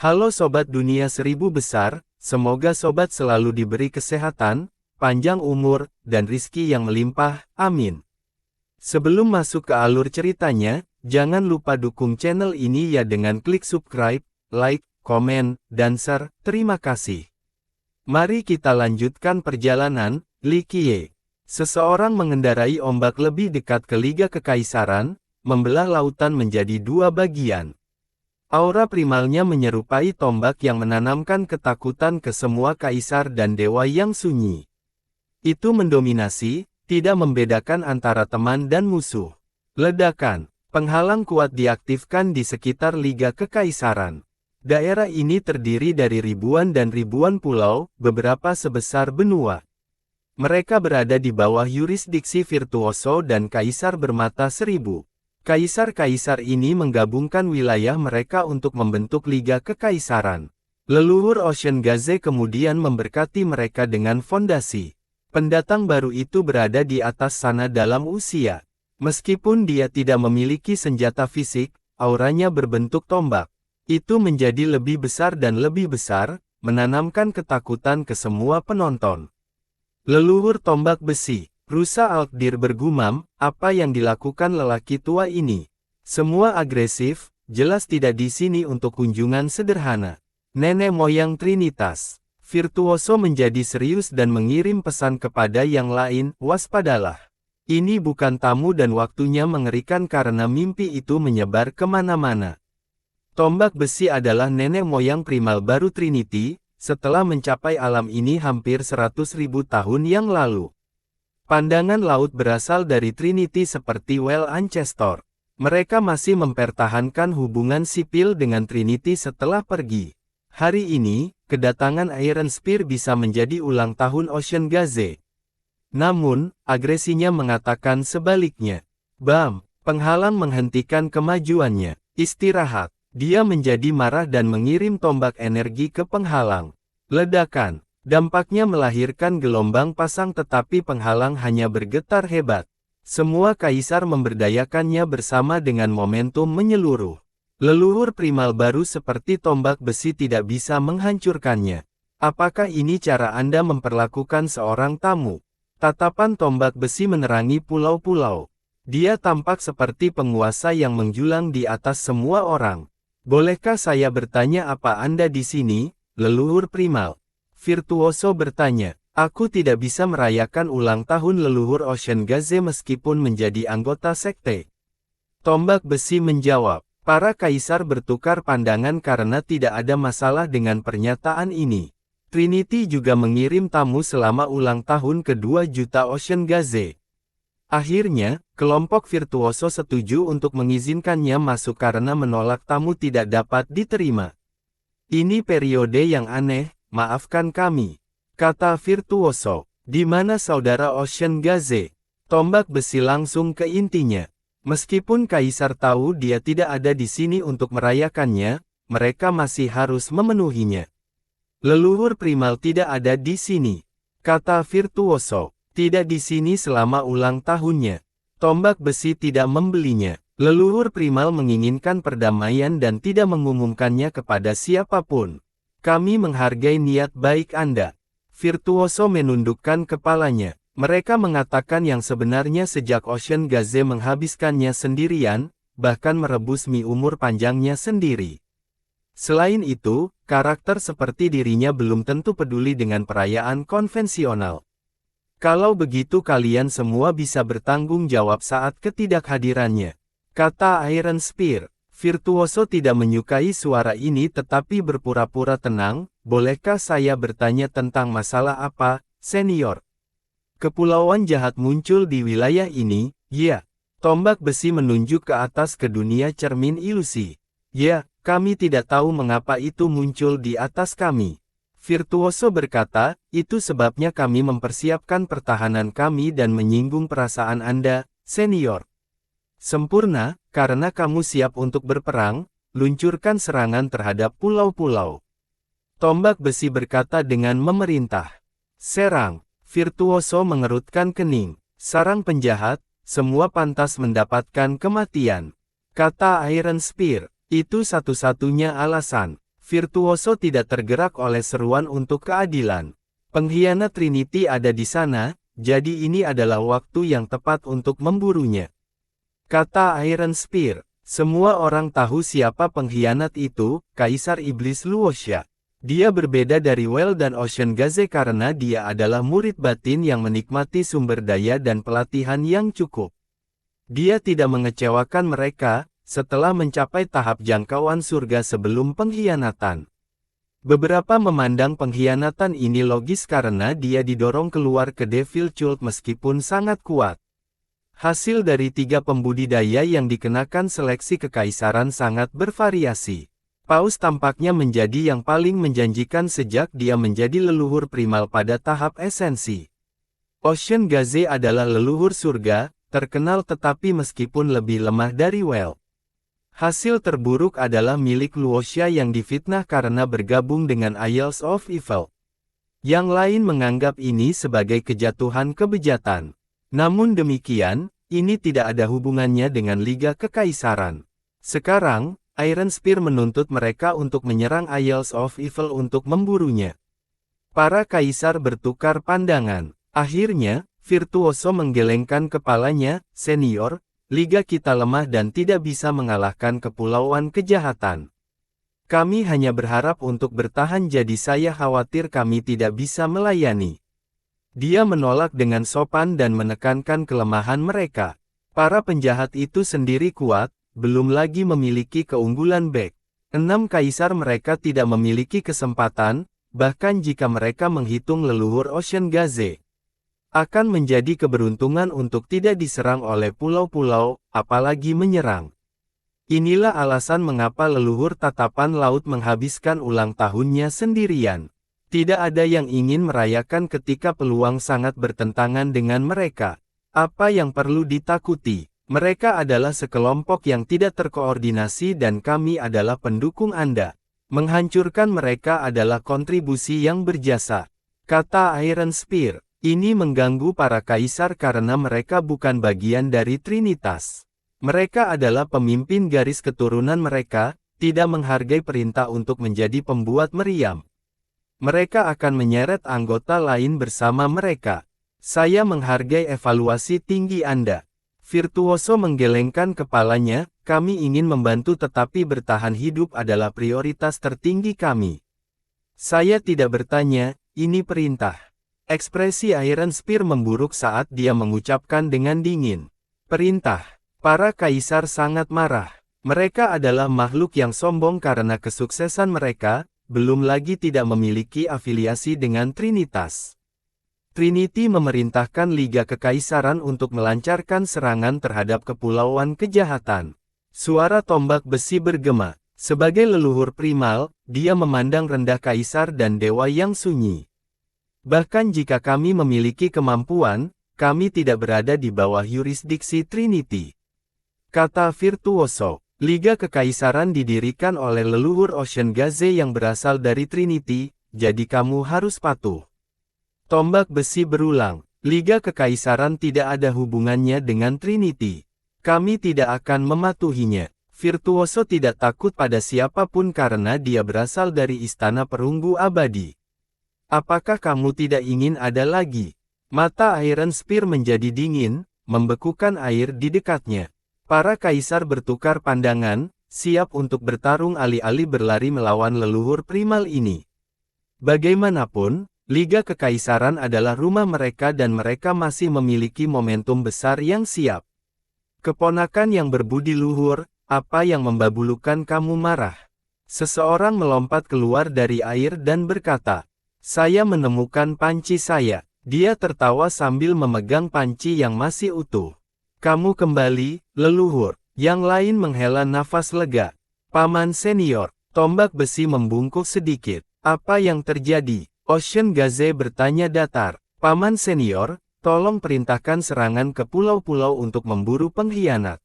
Halo Sobat Dunia Seribu Besar, semoga Sobat selalu diberi kesehatan, panjang umur, dan rizki yang melimpah, amin. Sebelum masuk ke alur ceritanya, jangan lupa dukung channel ini ya dengan klik subscribe, like, komen, dan share, terima kasih. Mari kita lanjutkan perjalanan, Li Qiye. Seseorang mengendarai ombak lebih dekat ke Liga Kekaisaran, membelah lautan menjadi dua bagian. Aura primalnya menyerupai tombak yang menanamkan ketakutan ke semua kaisar dan dewa yang sunyi. Itu mendominasi, tidak membedakan antara teman dan musuh. Ledakan, penghalang kuat diaktifkan di sekitar Liga Kekaisaran. Daerah ini terdiri dari ribuan dan ribuan pulau, beberapa sebesar benua. Mereka berada di bawah yurisdiksi Virtuoso dan Kaisar Bermata Seribu. Kaisar-kaisar ini menggabungkan wilayah mereka untuk membentuk Liga Kekaisaran. Leluhur Ocean Gaze kemudian memberkati mereka dengan fondasi. Pendatang baru itu berada di atas sana dalam usia. Meskipun dia tidak memiliki senjata fisik, auranya berbentuk tombak. Itu menjadi lebih besar dan lebih besar, menanamkan ketakutan ke semua penonton. Leluhur tombak besi. Rusa Alkdir bergumam, apa yang dilakukan lelaki tua ini? Semua agresif, jelas tidak di sini untuk kunjungan sederhana. Nenek moyang Trinitas. Virtuoso menjadi serius dan mengirim pesan kepada yang lain, waspadalah. Ini bukan tamu dan waktunya mengerikan karena mimpi itu menyebar kemana-mana. Tombak besi adalah nenek moyang primal baru Trinity, setelah mencapai alam ini hampir 100.000 tahun yang lalu. Pandangan laut berasal dari Trinity seperti Well Ancestor. Mereka masih mempertahankan hubungan sipil dengan Trinity setelah pergi. Hari ini, kedatangan Iron Spear bisa menjadi ulang tahun Ocean Gaze. Namun, agresinya mengatakan sebaliknya. Bam, penghalang menghentikan kemajuannya. Istirahat. Dia menjadi marah dan mengirim tombak energi ke penghalang. Ledakan. Dampaknya melahirkan gelombang pasang tetapi penghalang hanya bergetar hebat. Semua kaisar memberdayakannya bersama dengan momentum menyeluruh. Leluhur primal baru seperti tombak besi tidak bisa menghancurkannya. Apakah ini cara Anda memperlakukan seorang tamu? Tatapan tombak besi menerangi pulau-pulau. Dia tampak seperti penguasa yang menjulang di atas semua orang. Bolehkah saya bertanya apa Anda di sini, leluhur primal? Virtuoso bertanya, aku tidak bisa merayakan ulang tahun leluhur Ocean Gaze meskipun menjadi anggota sekte. Tombak besi menjawab, para kaisar bertukar pandangan karena tidak ada masalah dengan pernyataan ini. Trinity juga mengirim tamu selama ulang tahun ke-2 juta Ocean Gaze. Akhirnya, kelompok Virtuoso setuju untuk mengizinkannya masuk karena menolak tamu tidak dapat diterima. Ini periode yang aneh. Maafkan kami, kata Virtuoso. Di mana saudara Ocean Gaze? Tombak besi langsung ke intinya. Meskipun kaisar tahu dia tidak ada di sini untuk merayakannya, mereka masih harus memenuhinya. Leluhur primal tidak ada di sini, kata Virtuoso. Tidak di sini selama ulang tahunnya. Tombak besi tidak membelinya. Leluhur primal menginginkan perdamaian dan tidak mengumumkannya kepada siapapun. Kami menghargai niat baik Anda. Virtuoso menundukkan kepalanya. Mereka mengatakan yang sebenarnya sejak Ocean Gaze menghabiskannya sendirian, bahkan merebus mie umur panjangnya sendiri. Selain itu, karakter seperti dirinya belum tentu peduli dengan perayaan konvensional. Kalau begitu kalian semua bisa bertanggung jawab saat ketidakhadirannya, kata Iron Spear. Virtuoso tidak menyukai suara ini tetapi berpura-pura tenang, bolehkah saya bertanya tentang masalah apa, senior? Kepulauan jahat muncul di wilayah ini, ya. Tombak besi menunjuk ke atas ke dunia cermin ilusi. Ya, kami tidak tahu mengapa itu muncul di atas kami. Virtuoso berkata, itu sebabnya kami mempersiapkan pertahanan kami dan menyinggung perasaan Anda, senior. Sempurna, karena kamu siap untuk berperang, luncurkan serangan terhadap pulau-pulau. Tombak besi berkata dengan memerintah. Serang, Virtuoso mengerutkan kening. Sarang penjahat, semua pantas mendapatkan kematian. Kata Iron Spear, itu satu-satunya alasan. Virtuoso tidak tergerak oleh seruan untuk keadilan. Pengkhianat Trinity ada di sana, jadi ini adalah waktu yang tepat untuk memburunya. Kata Iron Spear. Semua orang tahu siapa pengkhianat itu, Kaisar Iblis Luoxia. Dia berbeda dari Well dan Ocean Gaze karena dia adalah murid batin yang menikmati sumber daya dan pelatihan yang cukup. Dia tidak mengecewakan mereka, setelah mencapai tahap jangkauan surga sebelum pengkhianatan. Beberapa memandang pengkhianatan ini logis karena dia didorong keluar ke Devil Cult meskipun sangat kuat. Hasil dari 3 pembudidaya yang dikenakan seleksi kekaisaran sangat bervariasi. Paus tampaknya menjadi yang paling menjanjikan sejak dia menjadi leluhur primal pada tahap esensi. Ocean Gaze adalah leluhur surga, terkenal tetapi meskipun lebih lemah dari Well. Hasil terburuk adalah milik Luoxia yang difitnah karena bergabung dengan Isles of Evil. Yang lain menganggap ini sebagai kejatuhan kebejatan. Namun demikian, ini tidak ada hubungannya dengan Liga Kekaisaran. Sekarang, Iron Spear menuntut mereka untuk menyerang Isles of Evil untuk memburunya. Para kaisar bertukar pandangan. Akhirnya, Virtuoso menggelengkan kepalanya, "Senior, Liga kita lemah dan tidak bisa mengalahkan kepulauan kejahatan. Kami hanya berharap untuk bertahan jadi saya khawatir kami tidak bisa melayani." Dia menolak dengan sopan dan menekankan kelemahan mereka. Para penjahat itu sendiri kuat, belum lagi memiliki keunggulan back. 6 kaisar mereka tidak memiliki kesempatan, bahkan jika mereka menghitung leluhur Ocean Gaze. Akan menjadi keberuntungan untuk tidak diserang oleh pulau-pulau, apalagi menyerang. Inilah alasan mengapa leluhur tatapan laut menghabiskan ulang tahunnya sendirian. Tidak ada yang ingin merayakan ketika peluang sangat bertentangan dengan mereka. Apa yang perlu ditakuti? Mereka adalah sekelompok yang tidak terkoordinasi dan kami adalah pendukung Anda. Menghancurkan mereka adalah kontribusi yang berjasa. Kata Iron Spear. Ini mengganggu para kaisar karena mereka bukan bagian dari Trinitas. Mereka adalah pemimpin garis keturunan mereka, tidak menghargai perintah untuk menjadi pembuat meriam. Mereka akan menyeret anggota lain bersama mereka. Saya menghargai evaluasi tinggi Anda. Virtuoso menggelengkan kepalanya, kami ingin membantu tetapi bertahan hidup adalah prioritas tertinggi kami. Saya tidak bertanya, ini perintah. Ekspresi Iron Spear memburuk saat dia mengucapkan dengan dingin. Perintah. Para kaisar sangat marah. Mereka adalah makhluk yang sombong karena kesuksesan mereka, belum lagi tidak memiliki afiliasi dengan Trinitas. Trinity memerintahkan Liga Kekaisaran untuk melancarkan serangan terhadap kepulauan kejahatan. Suara tombak besi bergema. Sebagai leluhur primal, dia memandang rendah kaisar dan dewa yang sunyi. Bahkan jika kami memiliki kemampuan, kami tidak berada di bawah yurisdiksi Trinity. Kata Virtuoso, Liga Kekaisaran didirikan oleh leluhur Ocean Gaze yang berasal dari Trinity, jadi kamu harus patuh. Tombak besi berulang, Liga Kekaisaran tidak ada hubungannya dengan Trinity. Kami tidak akan mematuhinya. Virtuoso tidak takut pada siapapun karena dia berasal dari Istana Perunggu Abadi. Apakah kamu tidak ingin ada lagi? Mata Iron Spear menjadi dingin, membekukan air di dekatnya. Para kaisar bertukar pandangan, siap untuk bertarung alih-alih berlari melawan leluhur primal ini. Bagaimanapun, Liga Kekaisaran adalah rumah mereka dan mereka masih memiliki momentum besar yang siap. Keponakan yang berbudi luhur, apa yang membabulukan kamu marah? Seseorang melompat keluar dari air dan berkata, "Saya menemukan panci saya." Dia tertawa sambil memegang panci yang masih utuh. "Kamu kembali, leluhur." Yang lain menghela nafas lega. "Paman senior." Tombak besi membungkuk sedikit. "Apa yang terjadi?" Ocean Gaze bertanya datar. "Paman senior, tolong perintahkan serangan ke pulau-pulau untuk memburu pengkhianat."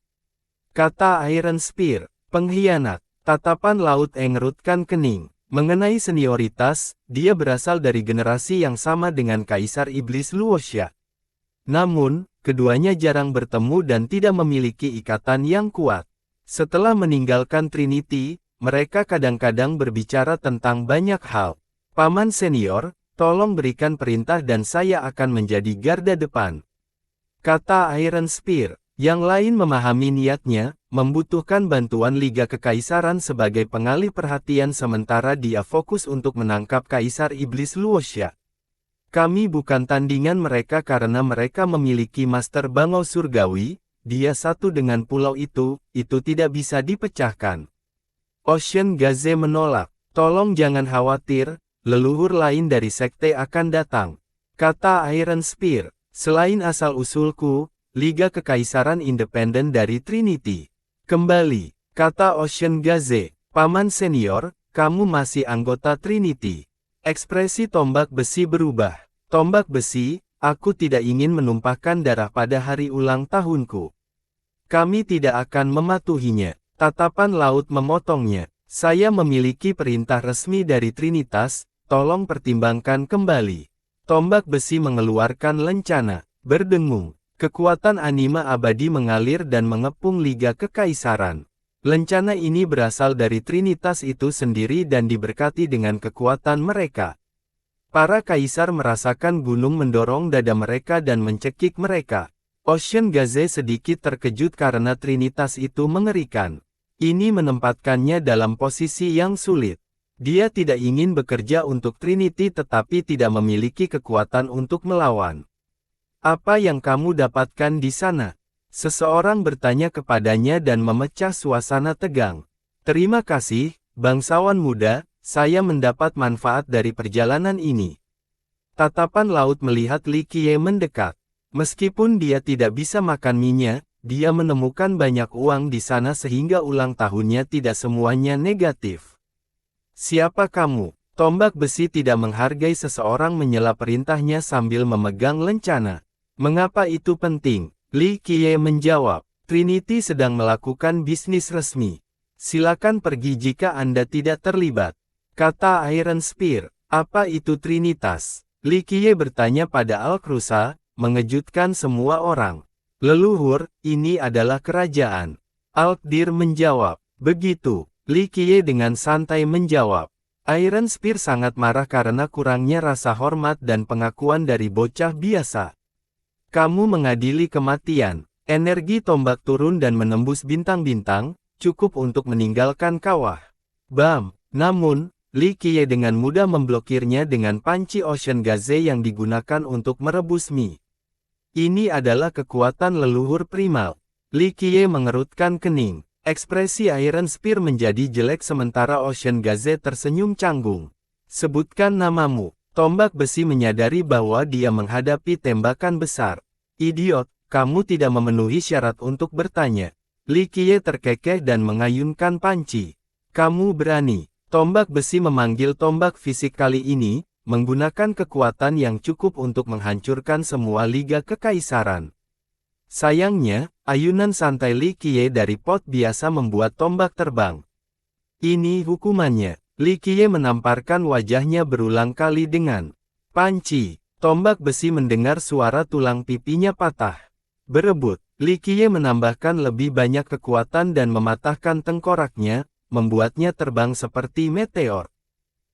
Kata Iron Spear. "Pengkhianat." Tatapan laut engerutkan kening. Mengenai senioritas, dia berasal dari generasi yang sama dengan Kaisar Iblis Luoxia. Namun, keduanya jarang bertemu dan tidak memiliki ikatan yang kuat. Setelah meninggalkan Trinity, mereka kadang-kadang berbicara tentang banyak hal. Paman senior, tolong berikan perintah dan saya akan menjadi garda depan. Kata Iron Spear. Yang lain memahami niatnya, membutuhkan bantuan Liga Kekaisaran sebagai pengalih perhatian sementara dia fokus untuk menangkap Kaisar Iblis Luoxia. Kami bukan tandingan mereka karena mereka memiliki Master Bangau Surgawi, dia satu dengan pulau itu tidak bisa dipecahkan. Ocean Gaze menolak, tolong jangan khawatir, leluhur lain dari sekte akan datang. Kata Iron Spear, selain asal-usulku, Liga Kekaisaran Independen dari Trinity. Kembali, kata Ocean Gaze, Paman Senior, kamu masih anggota Trinity. Ekspresi tombak besi berubah. Tombak besi, aku tidak ingin menumpahkan darah pada hari ulang tahunku. Kami tidak akan mematuhinya. Tatapan laut memotongnya. Saya memiliki perintah resmi dari Trinitas, tolong pertimbangkan kembali. Tombak besi mengeluarkan lencana, berdengung. Kekuatan anima abadi mengalir dan mengepung Liga Kekaisaran. Lencana ini berasal dari Trinitas itu sendiri dan diberkati dengan kekuatan mereka. Para kaisar merasakan gunung mendorong dada mereka dan mencekik mereka. Ocean Gaze sedikit terkejut karena Trinitas itu mengerikan. Ini menempatkannya dalam posisi yang sulit. Dia tidak ingin bekerja untuk Trinity tetapi tidak memiliki kekuatan untuk melawan. Apa yang kamu dapatkan di sana? Seseorang bertanya kepadanya dan memecah suasana tegang. Terima kasih, bangsawan muda, saya mendapat manfaat dari perjalanan ini. Tatapan laut melihat Li Qiye mendekat. Meskipun dia tidak bisa makan mie-nya, dia menemukan banyak uang di sana sehingga ulang tahunnya tidak semuanya negatif. Siapa kamu? Tombak besi tidak menghargai seseorang menyela perintahnya sambil memegang lencana. Mengapa itu penting? Li Qiye menjawab, Trinity sedang melakukan bisnis resmi. Silakan pergi jika Anda tidak terlibat. Kata Iron Spear, apa itu Trinitas? Li Qiye bertanya pada Alcrusa, mengejutkan semua orang. Leluhur, ini adalah kerajaan. Alkdir menjawab, begitu. Li Qiye dengan santai menjawab. Iron Spear sangat marah karena kurangnya rasa hormat dan pengakuan dari bocah biasa. Kamu mengadili kematian. Energi tombak turun dan menembus bintang-bintang, cukup untuk meninggalkan kawah. Bam! Namun, Li Qiye dengan mudah memblokirnya dengan panci Ocean Gaze yang digunakan untuk merebus mie. Ini adalah kekuatan leluhur primal. Li Qiye mengerutkan kening. Ekspresi Iron Spear menjadi jelek sementara Ocean Gaze tersenyum canggung. Sebutkan namamu. Tombak besi menyadari bahwa dia menghadapi tembakan besar. Idiot, kamu tidak memenuhi syarat untuk bertanya. Li Qiye terkekeh dan mengayunkan panci. Kamu berani. Tombak besi memanggil tombak fisik kali ini, menggunakan kekuatan yang cukup untuk menghancurkan semua Liga Kekaisaran. Sayangnya, ayunan santai Li Qiye dari pot biasa membuat tombak terbang. Ini hukumannya. Li Qiye menamparkan wajahnya berulang kali dengan panci. Tombak besi mendengar suara tulang pipinya patah. Berebut, Li Qiye menambahkan lebih banyak kekuatan dan mematahkan tengkoraknya, membuatnya terbang seperti meteor.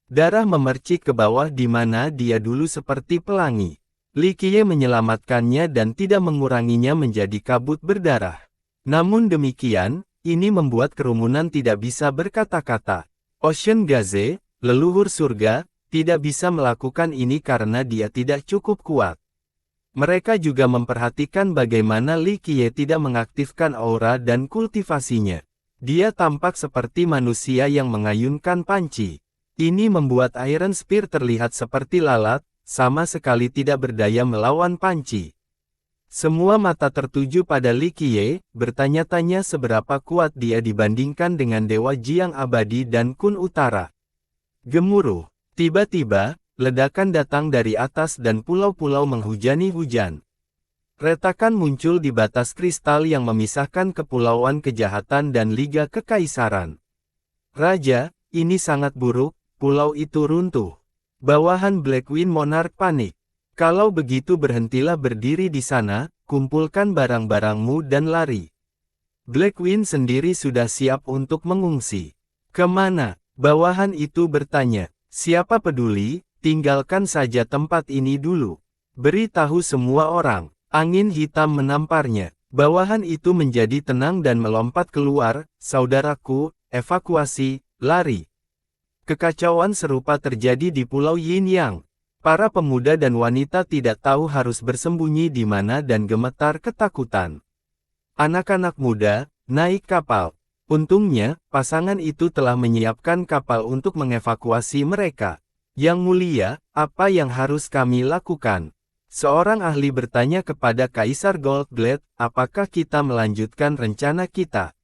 Darah memercik ke bawah di mana dia dulu seperti pelangi. Li Qiye menyelamatkannya dan tidak menguranginya menjadi kabut berdarah. Namun demikian, ini membuat kerumunan tidak bisa berkata-kata. Ocean Gaze, leluhur surga, tidak bisa melakukan ini karena dia tidak cukup kuat. Mereka juga memperhatikan bagaimana Li Qiye tidak mengaktifkan aura dan kultivasinya. Dia tampak seperti manusia yang mengayunkan panci. Ini membuat Iron Spear terlihat seperti lalat, sama sekali tidak berdaya melawan panci. Semua mata tertuju pada Li Qiye, bertanya-tanya seberapa kuat dia dibandingkan dengan Dewa Jiang Abadi dan Kun Utara. Gemuruh. Tiba-tiba, ledakan datang dari atas dan pulau-pulau menghujani hujan. Retakan muncul di batas kristal yang memisahkan Kepulauan Kejahatan dan Liga Kekaisaran. Raja, ini sangat buruk, pulau itu runtuh. Bawahan Blackwing Monarch panik. Kalau begitu berhentilah berdiri di sana, kumpulkan barang-barangmu dan lari. Blackwing sendiri sudah siap untuk mengungsi. Kemana? Bawahan itu bertanya. Siapa peduli, tinggalkan saja tempat ini dulu. Beritahu semua orang. Angin hitam menamparnya. Bawahan itu menjadi tenang dan melompat keluar. Saudaraku, evakuasi, lari. Kekacauan serupa terjadi di Pulau Yin Yang. Para pemuda dan wanita tidak tahu harus bersembunyi di mana dan gemetar ketakutan. Anak-anak muda, naik kapal. Untungnya, pasangan itu telah menyiapkan kapal untuk mengevakuasi mereka. Yang mulia, apa yang harus kami lakukan? Seorang ahli bertanya kepada Kaisar Goldblade, apakah kita melanjutkan rencana kita?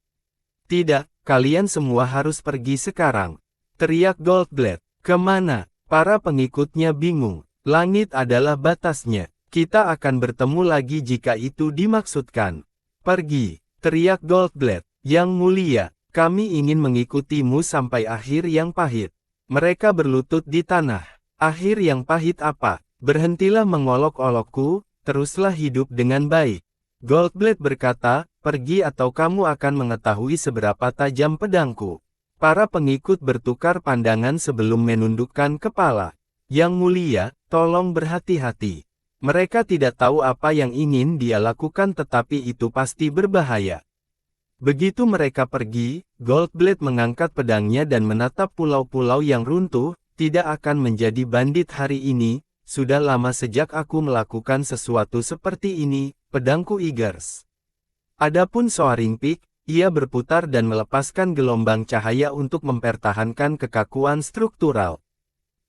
Tidak, kalian semua harus pergi sekarang. Teriak Goldblade. Kemana? Para pengikutnya bingung. Langit adalah batasnya. Kita akan bertemu lagi jika itu dimaksudkan. Pergi, teriak Goldblade. Yang mulia, kami ingin mengikutimu sampai akhir yang pahit. Mereka berlutut di tanah. Akhir yang pahit apa? Berhentilah mengolok-olokku, teruslah hidup dengan baik. Goldblade berkata, pergi atau kamu akan mengetahui seberapa tajam pedangku. Para pengikut bertukar pandangan sebelum menundukkan kepala. Yang mulia, tolong berhati-hati. Mereka tidak tahu apa yang ingin dia lakukan tetapi itu pasti berbahaya. Begitu mereka pergi, Goldblade mengangkat pedangnya dan menatap pulau-pulau yang runtuh, tidak akan menjadi bandit hari ini, sudah lama sejak aku melakukan sesuatu seperti ini, pedangku Eagers. Adapun Soaring Peak, ia berputar dan melepaskan gelombang cahaya untuk mempertahankan kekakuan struktural.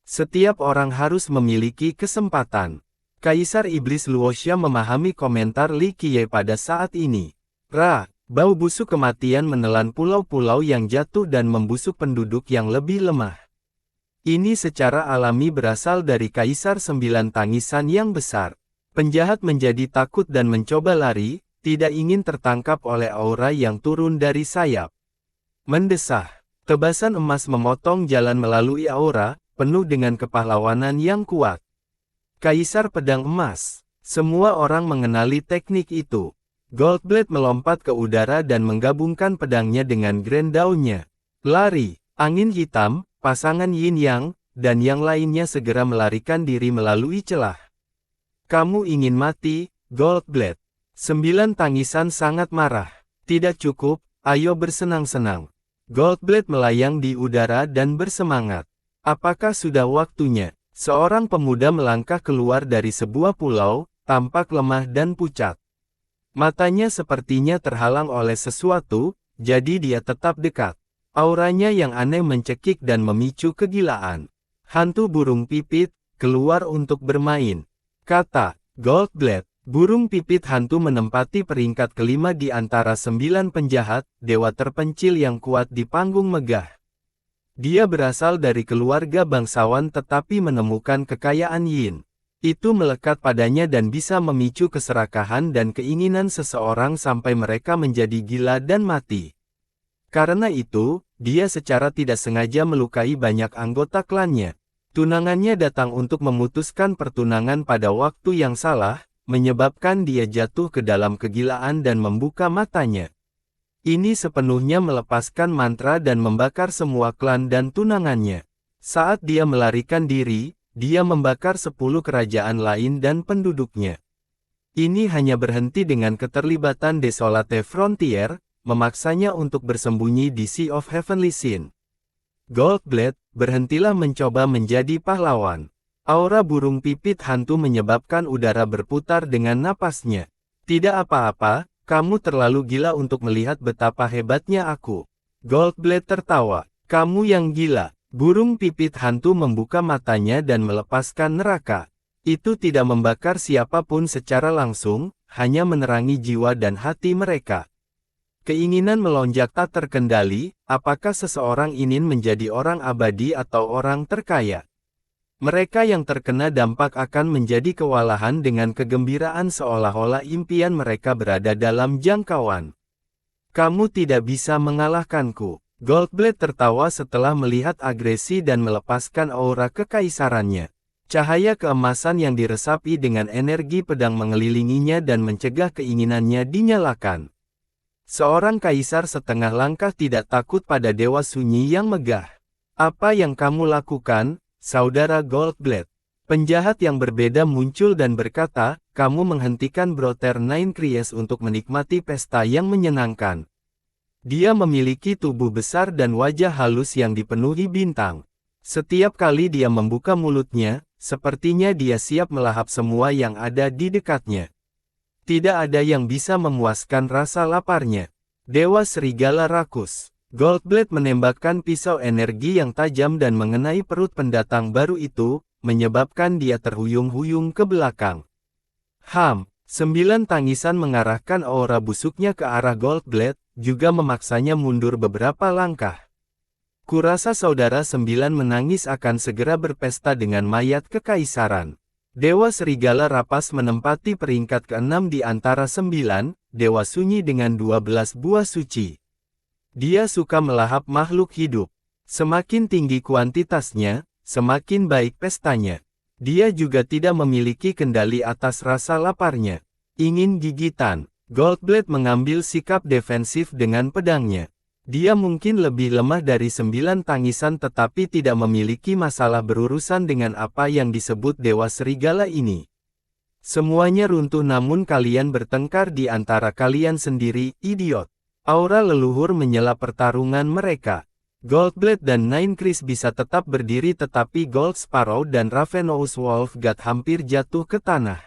Setiap orang harus memiliki kesempatan. Kaisar Iblis Luoxia memahami komentar Li Qiye pada saat ini. Bau busuk kematian menelan pulau-pulau yang jatuh dan membusuk penduduk yang lebih lemah. Ini secara alami berasal dari Kaisar Sembilan Tangisan yang besar. Penjahat menjadi takut dan mencoba lari, tidak ingin tertangkap oleh aura yang turun dari sayap. Mendesah. Tebasan emas memotong jalan melalui aura, penuh dengan kepahlawanan yang kuat. Kaisar Pedang Emas. Semua orang mengenali teknik itu. Goldblade melompat ke udara dan menggabungkan pedangnya dengan Grand Dawn-nya. Lari, angin hitam, pasangan Yin Yang, dan yang lainnya segera melarikan diri melalui celah. Kamu ingin mati, Goldblade? Sembilan Tangisan sangat marah. Tidak cukup, ayo bersenang-senang. Goldblade melayang di udara dan bersemangat. Apakah sudah waktunya? Seorang pemuda melangkah keluar dari sebuah pulau, tampak lemah dan pucat. Matanya sepertinya terhalang oleh sesuatu, jadi dia tetap dekat. Auranya yang aneh mencekik dan memicu kegilaan. Hantu burung pipit, keluar untuk bermain. Kata Goldblade. Burung pipit hantu menempati peringkat kelima di antara 9 penjahat, dewa terpencil yang kuat di panggung megah. Dia berasal dari keluarga bangsawan tetapi menemukan kekayaan Yin. Itu melekat padanya dan bisa memicu keserakahan dan keinginan seseorang sampai mereka menjadi gila dan mati. Karena itu, dia secara tidak sengaja melukai banyak anggota klannya. Tunangannya datang untuk memutuskan pertunangan pada waktu yang salah, menyebabkan dia jatuh ke dalam kegilaan dan membuka matanya. Ini sepenuhnya melepaskan mantra dan membakar semua klan dan tunangannya. Saat dia melarikan diri, dia membakar 10 kerajaan lain dan penduduknya. Ini hanya berhenti dengan keterlibatan Desolate Frontier, memaksanya untuk bersembunyi di Sea of Heavenly Sin. Goldblade, berhentilah mencoba menjadi pahlawan. Aura burung pipit hantu menyebabkan udara berputar dengan napasnya. Tidak apa-apa, kamu terlalu gila untuk melihat betapa hebatnya aku. Goldblade tertawa. Kamu yang gila. Burung pipit hantu membuka matanya dan melepaskan neraka. Itu tidak membakar siapapun secara langsung, hanya menerangi jiwa dan hati mereka. Keinginan melonjak tak terkendali, apakah seseorang ingin menjadi orang abadi atau orang terkaya? Mereka yang terkena dampak akan menjadi kewalahan dengan kegembiraan seolah-olah impian mereka berada dalam jangkauan. Kamu tidak bisa mengalahkanku. Goldblade tertawa setelah melihat agresi dan melepaskan aura kekaisarannya. Cahaya keemasan yang diresapi dengan energi pedang mengelilinginya dan mencegah keinginannya dinyalakan. Seorang kaisar setengah langkah tidak takut pada Dewa Sunyi yang megah. Apa yang kamu lakukan, Saudara Goldblade? Penjahat yang berbeda muncul dan berkata, kamu menghentikan Brother Nine Cries untuk menikmati pesta yang menyenangkan. Dia memiliki tubuh besar dan wajah halus yang dipenuhi bintang. Setiap kali dia membuka mulutnya, sepertinya dia siap melahap semua yang ada di dekatnya. Tidak ada yang bisa memuaskan rasa laparnya. Dewa Serigala rakus. Goldblade menembakkan pisau energi yang tajam dan mengenai perut pendatang baru itu, menyebabkan dia terhuyung-huyung ke belakang. 9 tangisan mengarahkan aura busuknya ke arah Goldblade, juga memaksanya mundur beberapa langkah. Kurasa Saudara 9 menangis akan segera berpesta dengan mayat kekaisaran. Dewa Serigala Rapas menempati peringkat ke-6 di antara 9, Dewa Sunyi dengan 12 buah suci. Dia suka melahap makhluk hidup. Semakin tinggi kuantitasnya, semakin baik pestanya. Dia juga tidak memiliki kendali atas rasa laparnya. Ingin gigitan. Goldblade mengambil sikap defensif dengan pedangnya. Dia mungkin lebih lemah dari 9 tangisan tetapi tidak memiliki masalah berurusan dengan apa yang disebut Dewa Serigala ini. Semuanya runtuh namun kalian bertengkar di antara kalian sendiri, idiot. Aura leluhur menyela pertarungan mereka. Goldblade dan Nine Cries bisa tetap berdiri tetapi Gold Sparrow dan Ravenous Wolf God hampir jatuh ke tanah.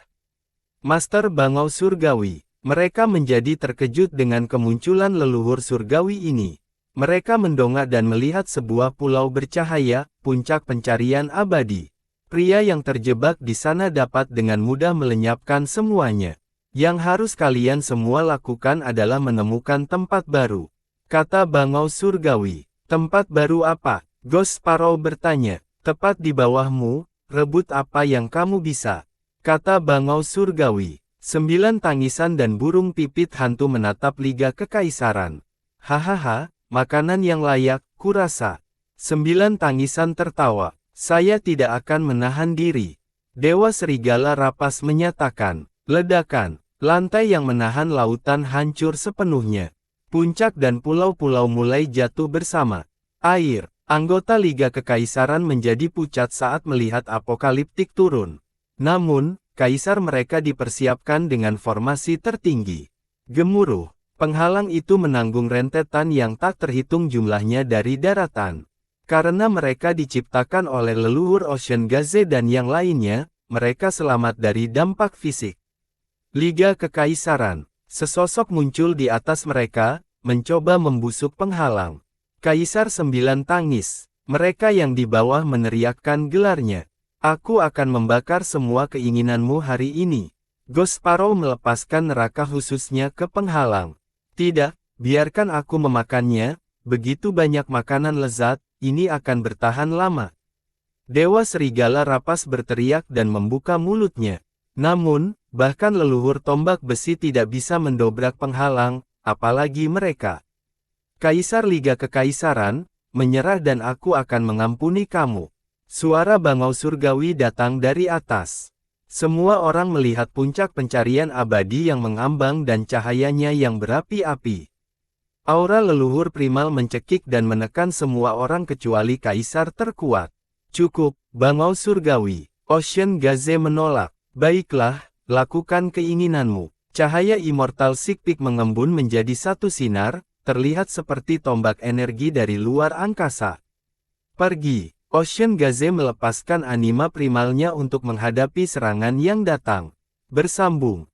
Master Bangau Surgawi. Mereka menjadi terkejut dengan kemunculan leluhur surgawi ini. Mereka mendongak dan melihat sebuah pulau bercahaya, puncak pencarian abadi. Pria yang terjebak di sana dapat dengan mudah melenyapkan semuanya. Yang harus kalian semua lakukan adalah menemukan tempat baru. Kata Bangau Surgawi. Tempat baru apa? Ghost Sparrow bertanya. Tepat di bawahmu, rebut apa yang kamu bisa. Kata Bangau Surgawi. 9 tangisan dan burung pipit hantu menatap Liga Kekaisaran. Hahaha, makanan yang layak, kurasa. 9 tangisan tertawa. Saya tidak akan menahan diri. Dewa Serigala Rapas menyatakan. Ledakan. Lantai yang menahan lautan hancur sepenuhnya. Puncak dan pulau-pulau mulai jatuh bersama. Air. Anggota Liga Kekaisaran menjadi pucat saat melihat apokaliptik turun. Namun, kaisar mereka dipersiapkan dengan formasi tertinggi. Gemuruh. Penghalang itu menanggung rentetan yang tak terhitung jumlahnya dari daratan. Karena mereka diciptakan oleh leluhur Ocean Gaze dan yang lainnya, mereka selamat dari dampak fisik. Liga Kekaisaran. Sesosok muncul di atas mereka, mencoba membusuk penghalang. Kaisar 9 tangis. Mereka yang di bawah meneriakkan gelarnya. Aku akan membakar semua keinginanmu hari ini. Ghost Sparrow melepaskan neraka khususnya ke penghalang. Tidak, biarkan aku memakannya, begitu banyak makanan lezat, ini akan bertahan lama. Dewa Serigala Rapas berteriak dan membuka mulutnya. Namun, bahkan leluhur tombak besi tidak bisa mendobrak penghalang, apalagi mereka. Kaisar Liga Kekaisaran, menyerah dan aku akan mengampuni kamu. Suara Bangau Surgawi datang dari atas. Semua orang melihat puncak pencarian abadi yang mengambang dan cahayanya yang berapi-api. Aura leluhur primal mencekik dan menekan semua orang kecuali kaisar terkuat. Cukup, Bangau Surgawi. Ocean Gaze menolak. Baiklah, lakukan keinginanmu. Cahaya immortal Sikpik mengembun menjadi satu sinar, terlihat seperti tombak energi dari luar angkasa. Pergi. Ocean Gaze melepaskan anima primalnya untuk menghadapi serangan yang datang. Bersambung.